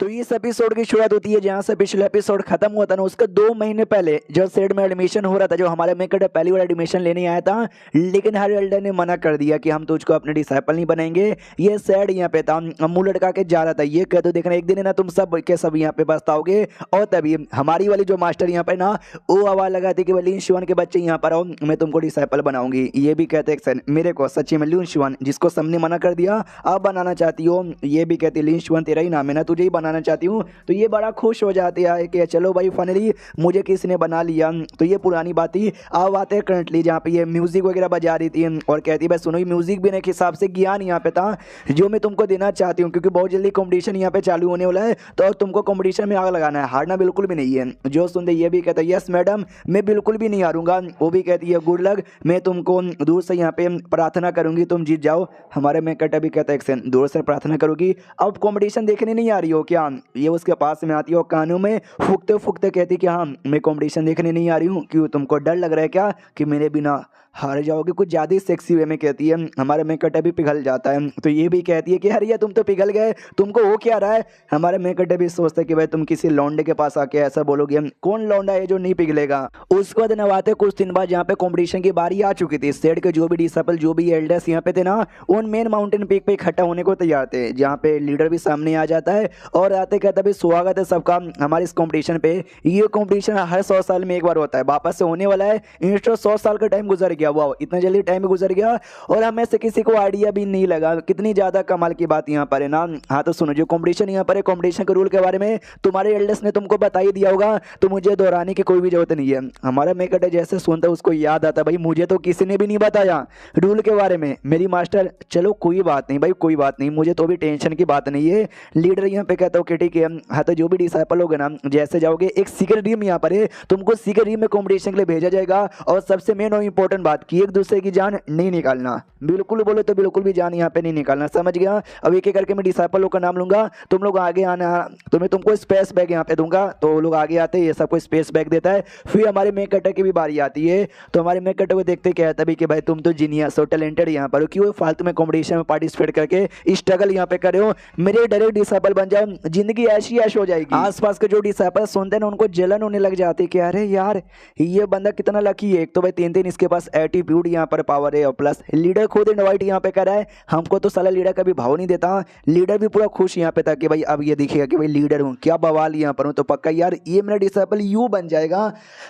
तो इस एपिसोड की शुरुआत होती है जहाँ से पिछले एपिसोड खत्म हुआ था ना, उसके 2 महीने पहले जो सेट में एडमिशन हो रहा था, जो हमारे मेकअप पहली बार एडमिशन लेने आया था, लेकिन हर एल्डर ने मना कर दिया कि हम तुझको अपने डिसाइपल नहीं बनाएंगे। ये सेड यहाँ पे था, मुंह लटका के जा रहा था, ये कह तो देखना एक दिन है ना तुम सब के सब यहाँ पे बसताओगे। और तभी हमारी वाली जो मास्टर यहाँ पे ना वो आवाज लगाती कि लिन शिवन के बच्चे यहाँ पर आओ, मैं तुमको डिसाइपल बनाऊंगी। ये भी कहते मेरे को सच्ची में लिन शिवन, जिसको सबने मना कर दिया आप बनाना चाहती हो, ये भी कहती लिन शिवन तेरा ही नाम है ना, तुझे ही बनाना चाहती हूँ। तो ये बड़ा खुश हो जाती है कि चलो भाई फाइनली मुझे किसी ने बना लिया। तो ये पुरानी बात ही अब आते हैं करंटली, जहाँ पे ये म्यूजिक वगैरह बजा रही थी और कहती है भाई सुनो, म्यूजिक भी एक हिसाब से ज्ञान यहाँ पे था जो मैं तुमको देना चाहती हूँ, क्योंकि बहुत जल्दी कंपटीशन यहाँ पे चालू होने वाला है, तो तुमको कंपटीशन में आग लगाना है, हारना बिल्कुल भी नहीं है। जो सुनते ये भी कहता है यस मैडम मैं बिल्कुल भी नहीं हारूंगा। वो भी कहती है गुड लक, मैं तुमको दूर से यहाँ पे प्रार्थना करूंगी तुम जीत जाओ। हमारे में कटा भी कहता है दूर से प्रार्थना करोगी, अब कंपटीशन देखने नहीं आ रही हो क्या? ये उसके पास में आती है और कानों में फूकते फूकते कहती कि हाँ मैं कंपटीशन देखने नहीं आ रही हूँ, क्यों तुमको डर लग रहा है क्या कि मेरे बिना हार जाओगे? कुछ ज़्यादा ही सेक्सी वे में कहती है। हमारे में कटे भी पिघल जाता है, तो ये भी कहती है कि अरे तुम तो पिघल गए, तुमको हो क्या रहा है? हमारे में कटे भी सोचते कि भाई तुम किसी लौंडे के पास आके ऐसा बोलोगे, कौन लौंडा है जो नहीं पिघलेगा। उसके बाद नवाते कुछ दिन बाद जहाँ पे कॉम्पिटिशन की बारी आ चुकी थी, सेट के जो भी डिसाइपल जो भी एल्डर्स यहाँ पे थे ना, उन मेन माउंटेन पीक पे इकट्ठा होने को तैयार थे, जहाँ पे लीडर भी सामने आ जाता है और आते कहता भी स्वागत है सबका हमारे इस कॉम्पिटिशन पे। ये कॉम्पिटिशन हर 100 साल में एक बार होता है, वापस से होने वाला है। इंस्टा 100 साल का टाइम गुजर गया, वाह इतना जल्दी टाइम गुजर गया और हमें से किसी को आइडिया भी नहीं लगा। कितनी ज्यादा कमाल की बात यहाँ पर है ना। हाँ तो सुनो, जो कंपटीशन यहाँ पर है, कंपटीशन के रूल के बारे में तुम्हारे एल्डर्स ने तुमको बता ही दिया होगा, तो मुझे दोहराने की कोई भी जरूरत नहीं है। हमारा मेकट जैसे सुनता उसको याद आता भाई मुझे तो किसी ने भी नहीं बताया रूल के बारे में, मेरी मास्टर। चलो कोई बात नहीं भाई, कोई बात नहीं, मुझे तो भी टेंशन की बात नहीं है। लीडर यहाँ पे कहता हूँ कि ठीक है, हाँ तो जो भी डिसाइपल होगा ना, जैसे जाओगे एक सीक्रेट टीम यहाँ पर है, तुमको सीक्रेट टीम में कंपटीशन के लिए भेजा जाएगा। और सबसे मेन और इंपॉर्टेंट बात कि एक दूसरे की जान नहीं निकालना, बिल्कुल बोले तो बिल्कुल भी जान यहाँ पे नहीं निकालना, समझ गया? अब एक एक करके मैं डिसाइपल लोग का नाम लूंगा, तुम लोग आगे आना, तो मैं तुमको स्पेस बैग यहाँ पे दूंगा, तो लोग आगे आते हैं, ये सबको स्पेस बैग देता है। फिर हमारे मेक कटर की भी बारी आती है, तो हमारे मेक कटर को देखते कहता भी कि भाई तुम तो जीनियस हो, टैलेंटेड यहाँ पर, क्यों फालतू में कॉम्पिटिशन में पार्टिसिपेट करके स्ट्रगल यहाँ पे करे हो, मेरे डायरेक्ट डिसाइपल बन जाओ, जिंदगी ऐसी ऐश हो जाएगी। आसपास के जो डिसाइपल सुनते हैं ना, उनको जलन होने लग जाती है कि अरे यार ये बंदा कितना लकी है, एक तो भाई तीन तीन इसके पास एटीट्यूड यहाँ पर पावर है, और प्लस लीडर खुद इनवाइट यहाँ पे कर रहा है हमको, तो साला लीडर का भी भाव नहीं देता। लीडर भी पूरा खुश यहाँ पे था कि भाई अब ये दिखेगा कि भाई लीडर हूँ, क्या बवाल यहाँ पर हूँ, तो पक्का यार ये मेरा डिसाइपल यू बन जाएगा।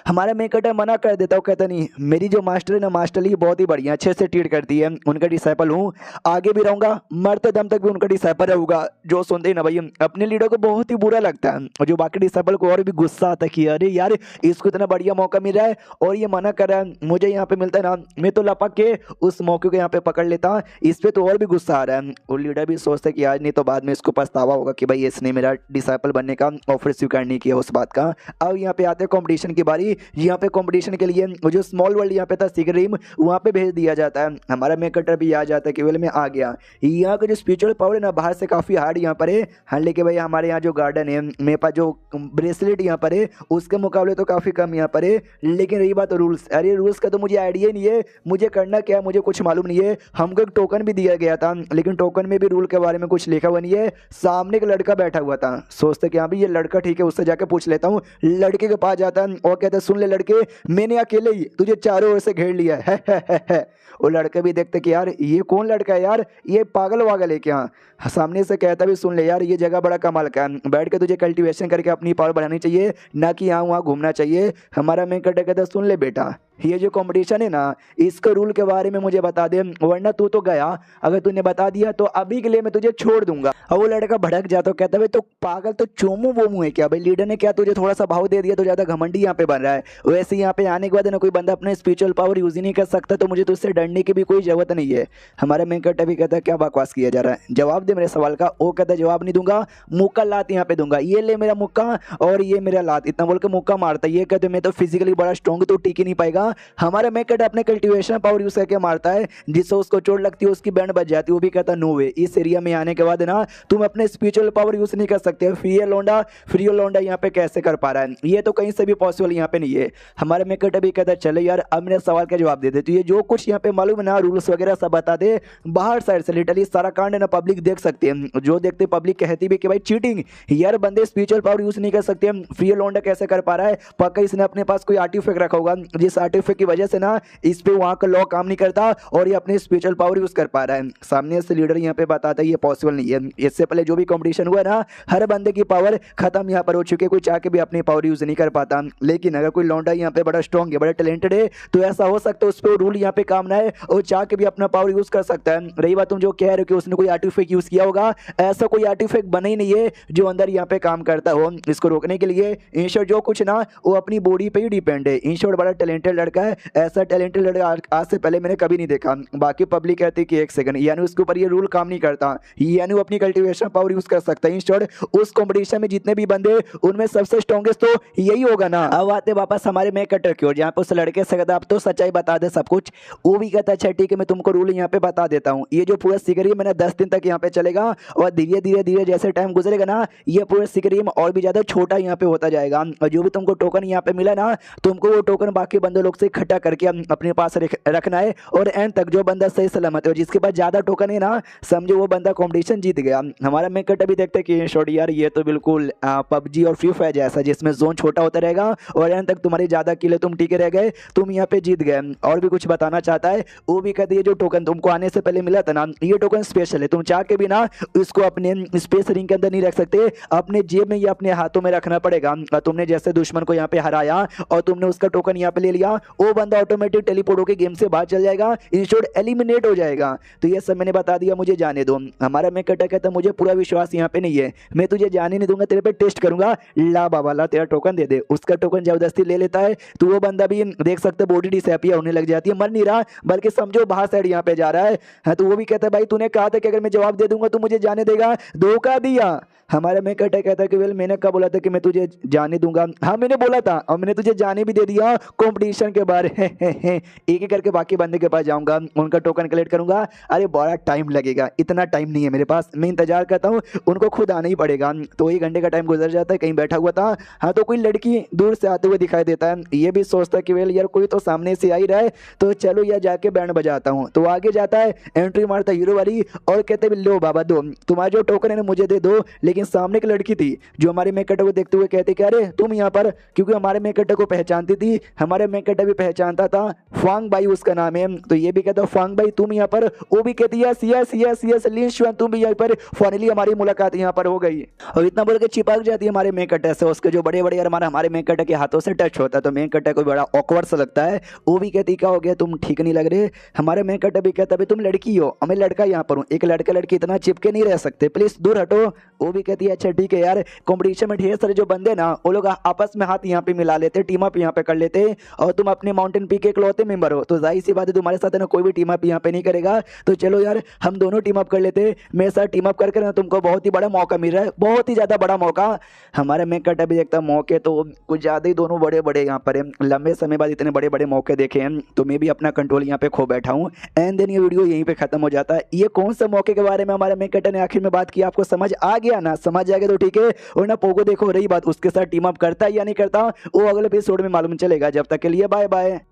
हमारा मेकटर मना कर देता हूँ, कहता नहीं मेरी जो मास्टर है ना, मास्टर ही बहुत ही बढ़िया अच्छे से ट्रीट करती है, उनका डिसाइपल हूँ, आगे भी रहूंगा, मरते दम तक भी उनका डिसाइपल रहूंगा। जो सुनते ही ना भाई अपने लीडर को बहुत ही बुरा लगता है, और जो बाकी डिसाइपल को और भी गुस्सा आता है कि अरे यार इसको इतना बढ़िया मौका मिल रहा है और ये मना कर रहा है, मुझे यहाँ पे मिलता है ना, मैं तो लपक के उस मौके को यहाँ पे पकड़ लेता, इस पे तो और भी गुस्सा आ रहा है। और लीडर भी सोचता है कि आज नहीं तो बाद में इसको पछतावा होगा कि भाई इसने मेरा डिसाइपल बनने का ऑफर स्वीकार नहीं किया उस बात का। अब यहाँ पे आते हैं कंपटीशन की बारी, यहाँ पे कंपटीशन के लिए जो स्मॉल वर्ल्ड यहाँ पे था सीक्रेट रीम, वहाँ पे भेज दिया जाता है। हमारा मेकटर भी आ जाता है कि वेल में आ गया। यहाँ का जो स्पिरिचुअल पावर है ना, बाहर से काफी हार्ड यहाँ पर है, हाँ लेकिन भाई हमारे यहाँ जो गार्डन है, मेरे पास जो ब्रेसलेट यहाँ पर है उसके मुकाबले तो काफी कम यहाँ पर है। लेकिन रही बात रूल्स, अरे रूल्स का तो मुझे आइडिया नहीं है, मुझे करना क्या है मुझे कुछ मालूम नहीं है। हमको एक टोकन भी दिया गया था, लेकिन टोकन में भी रूल के बारे में कुछ लिखा हुआ नहीं है। सामने एक लड़का बैठा हुआ था, सोचते कि हाँ भाई ये लड़का ठीक है, उससे जाके पूछ लेता हूँ। लड़के के पास जाता है और कहता है सुन ले लड़के, मैंने अकेले ही तुझे चारों ओर से घेर लिया है। वो लड़के भी देखते कि यार ये कौन लड़का है यार, ये पागल वागल है क्या? सामने से कहता भी सुन ले यार ये जगह बड़ा कमाल का है, बैठ के तुझे कल्टीवेशन करके अपनी पावर बढ़ानी चाहिए, ना कि यहाँ वहाँ घूमना चाहिए। हमारा मेन कटे कहता सुन ले बेटा, ये जो कंपटीशन है ना इसके रूल के बारे में मुझे बता दे, वरना तू तो गया, अगर तूने बता दिया तो अभी के लिए मैं तुझे छोड़ दूंगा। और वो लड़का भड़क जाता, कहता भाई तो पागल तो चोमू वोमू है क्या? भाई लीडर ने क्या तुझे थोड़ा सा भाव दे दिया तो ज्यादा घमंडी यहाँ पे बन रहा है? वैसे यहाँ पे आने के बाद ना कोई बंदा अपने स्पिरिचुअल पावर यूज ही नहीं कर सकता, तो मुझे तुझसे डरने की भी कोई जरूरत नहीं है। हमारा मेन कट भी कहता है क्या बकवास किया जा रहा है, जवाब दे मेरे सवाल का। वो कहता जवाब नहीं दूंगा, मुक्का लात यहाँ पे दूंगा, ये ले मेरा मुक्का और ये मेरा लात, इतना बोल के मुक्का मारता है। ये कहते मैं तो फिजिकली बड़ा स्ट्रॉन्ग, तो टिक ही नहीं पाएगा, हमारा मेकट अपने कल्टीवेशन पावर यूज करके मारता है, जिससे उसको चोट लगती है, उसकी बैंड बच जाती है। वो भी कहता है नो वे, इस एरिया में आने के बाद ना तुम अपने स्पिरिचुअल पावर यूज नहीं कर सकते। फ्री लोंडा यहाँ पे कैसे कर पा रहा है? ये तो कहीं से भी पॉसिबल यहाँ पे नहीं है। हमारे मेकट अभी कहता है चले यार अब मेरे सवाल का जवाब दे दे, तो ये जो कुछ यहाँ पे मालूम है ना रूल्स वगैरह सब बता दे। बाहर साइड से लिटरली सारा कांड है ना पब्लिक देख सकती है, जो देखते पब्लिक कहती भी कि भाई चीटिंग यार, बंदे स्पिरिचुअल पावर यूज नहीं कर सकते, फ्री लोंडा कैसे कर पा रहा है? पक्का इसने अपने पास कोई आर्टिफैक्ट रखा होगा, जिस आर्टिफैक्ट की वजह से ना इस पे वहां का लॉ काम नहीं करता और ये अपने स्पिरिचुअल पावर यूज कर पा रहा है। सामने से लीडर यहाँ पे बताता है ये पॉसिबल नहीं है। इससे पहले जो भी कंपटीशन हुआ ना, हर बंदे की पावर खत्म यहाँ पर हो चुकी है, कोई चाह के भी अपनी पावर यूज नहीं कर पाता। लेकिन अगर कोई लौंडा यहाँ पे बड़ा स्ट्रॉन्ग है, बड़ा टैलेंटेड है, तो ऐसा हो सकता है उस पर रूल यहाँ पे काम ना है और चाह के भी अपना पावर यूज कर सकता है। रही बात तुम जो कह रहे हो कि उसने कोई आर्टिफैक्ट यूज किया होगा, ऐसा कोई आर्टिफैक्ट बना ही नहीं है जो अंदर यहाँ पे काम करता हो। इसको रोकने के लिए इंश्योर जो कुछ ना वो अपनी बॉडी पे ही डिपेंड है। इंश्योर बड़ा टैलेंटेड लड़का है, ऐसा टैलेंटेड लड़का आज से पहले मैंने कभी नहीं देखा। बाकी पब्लिक कहती है कि एक सेकंड, यानी उसके ऊपर ये रूल काम नहीं करता, यानी वो अपनी कल्टीवेशन पावर यूज कर सकता है। इंश्योर उस कंपटीशन में जितने भी बंदे उनमें सबसे स्ट्रॉन्गेस्ट तो यही होगा ना। अब आते वापस हमारे में कटर की ओर, जहाँ पे उस लड़के से कहता अब तो सच्चाई बता दे सब कुछ। वो भी कहता अच्छा ठीक है मैं तुमको रूल यहाँ पे बता देता हूँ। ये जो पूरा सिगरी मैंने 10 दिन तक यहाँ पे चलेगा और धीरे धीरे धीरे जैसे टाइम गुजरेगा ना, ये पूरा सिगरी और भी ज्यादा छोटा यहाँ पे होता जाएगा। और जो भी तुमको टोकन यहाँ पे मिला ना, तुमको वो टोकन बाकी बंदे लोग से इकट्ठा करके अपने पास रखना है और एंड तक जो बंदा सही सलामत है, जिसके पास ज्यादा टोकन है ना, समझो वो बंदा कॉम्पिटिशन जीत गया। हमारा मेकट अभी देखते कि शॉट यार ये तो बिल्कुल पबजी और फ्री फायर जैसा, जिसमें जोन छोटा होता रहेगा और एंड तक तुम्हारी ज्यादा किले तुम टिके रह गए, तुम यहाँ पे जीत गए। और भी कुछ बताना चाहता है वो भी कहती है जो टोकन तुमको आने से पहले मिला था ना, ये टोकन स्पेशल है, तुम चाह के भी ना इसको अपने स्पेस रिंग के अंदर नहीं रख सकते, अपने जेब में या अपने हाथों में रखना पड़ेगा। तुमने जैसे दुश्मन को यहाँ पे हराया और तुमने उसका टोकन यहाँ पे ले लिया, वो बंदा ऑटोमेटिक टेलीपोर्ट होकर गेम से बाहर चल जाएगा, इंस्टेड एलिमिनेट हो जाएगा। तो ये सब मैंने बता दिया, मुझे जाने दो। हमारा मेकट कहता है मुझे पूरा विश्वास यहाँ पे नहीं है, मैं तुझे जाने नहीं दूंगा, तेरे पे टेस्ट करूंगा। ला बाबा ला तेरा टोकन दे दे। उसका टोकन जबरदस्ती ले लेता है, तो वो बंदा भी देख सकते बॉडी डिसअपियर होने लग जाती है, मर नहीं रहा बल्कि समझो बाहर साइड यहाँ पे जा रहा है। हाँ, तो वो भी कहता है भाई तूने कहा था कि अगर मैं जवाब दे दूंगा तो मुझे जाने देगा, धोखा दिया। हमारा मेकट कहता है कि वेल मैंने कब बोला था कि मैं तुझे जाने दूंगा? हाँ मैंने बोला था और मैंने तुझे जाने भी दे दिया कंपटीशन के बारे एक एक करके बाकी बंदे के पास जाऊंगा, उनका टोकन कलेक्ट करूंगा। अरे बड़ा टाइम लगेगा, इतना टाइम नहीं है मेरे पास, मैं इंतजार करता हूँ, उनको खुद आना ही पड़ेगा। तो 1 घंटे का टाइम गुजर जाता है, कहीं बैठा हुआ था। हाँ, तो कोई लड़की दूर से आते हुए दिखाई देता है, ये भी सोचता है कि वेल यार कोई तो सामने से आ ही रहा है, तो चलो यार जाके बैंड बजाता हूँ। तो आगे जाता है, एंट्री मारता है हीरो वाली और कहते हैं लो बाबा दो, तुम्हारा जो टोकन है ना मुझे दे दो। लेकिन सामने की लड़की थी जो हमारे मेकट को देखते हुए कहती कि अरे तुम यहाँ पर, क्योंकि हमारे मेकट को पहचानती थी, हमारे मेकट भी पहचानता था, फांग भाई उसका नाम है। तो ये भी कहता फांग भाई तुम यहाँ पर, वो भी कहती है यस यस यस लिन शुआन तुम भी यहाँ पर, फाइनली हमारी मुलाकात यहाँ पर हो गई। और इतना बोल के चिपक जाती है हमारे मेकट से, उसके जो बड़े बड़े हमारे मेकट के हाथों से टच होता है, तो मेकट को बड़ा ऑकवर्ड सा लगता है। वो भी कहती क्या हो गया तुम ठीक नहीं लग रहे। हमारे मेकट भी कहता भाई तुम लड़की हो, मैं लड़का यहाँ पर हूँ, एक लड़का लड़की इतना चिपके नहीं रह सकते, प्लीज दूर हटो। वो भी कहती है अच्छा ठीक है यार, कंपटीशन में ढेर सारे जो बंदे ना वो लोग आपस में हाथ यहाँ पे मिला लेते, टीम अप यहाँ पे कर लेते, और तुम अपने माउंटेन पी के इकलौते मेंबर हो, तो जाहिर सी बात है तुम्हारे साथ है ना कोई भी टीम अप यहाँ पे नहीं करेगा। तो चलो यार हम दोनों टीम अप कर लेते, मेरे साथ टीम अप करके ना तुमको बहुत ही बड़ा मौका मिल रहा है, बहुत ही ज्यादा बड़ा मौका। हमारे मेकट भी देखता मौके तो कुछ ज्यादा ही दोनों बड़े बड़े यहाँ पर है, लंबे समय बाद इतने बड़े बड़े मौके देखे हैं, तो मैं भी अपना कंट्रोल यहाँ पे खो बैठा हूँ। एंड देन ये वीडियो यहीं पे खत्म हो जाता है। ये कौन सा मौके के बारे में हमारे मेकट ने आखिर में बात की, आपको समझ आ गया ना? समझ आ गया तो ठीक है, और ना पोगो देखो रही बात उसके साथ टीम अप करता है या नहीं करता, वो अगले एपिसोड में मालूम चलेगा। जब तक के लिए बाय बाय।